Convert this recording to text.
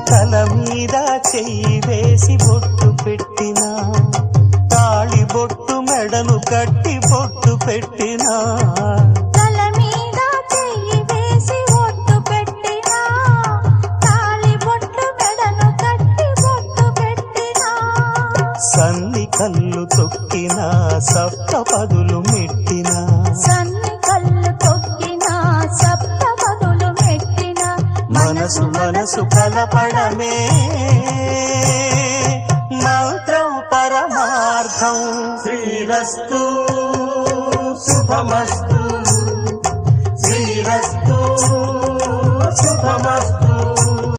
తల మీద చెయ్యి వేసి బొట్టు పెట్టినా, తాళి బొట్టు మెడను కట్టి బొట్టు పెట్టినా, తల మీద చెయ్యి వేసి బొట్టు పెట్టినా, తాళి బొట్టు మెడను కట్టి బొట్టు పెట్టినా, సన్ని కళ్ళు తొక్కినా సప్త పదులు మెట్టినా, సన్ని కళ్ళు తొక్కినా సప్త పదులు మెట్టినా, మనసు మనసు కలపడమే మంత్రం పరమార్థం. శ్రీరస్తు శుభమస్తు, శ్రీరస్తు శుభమస్తు.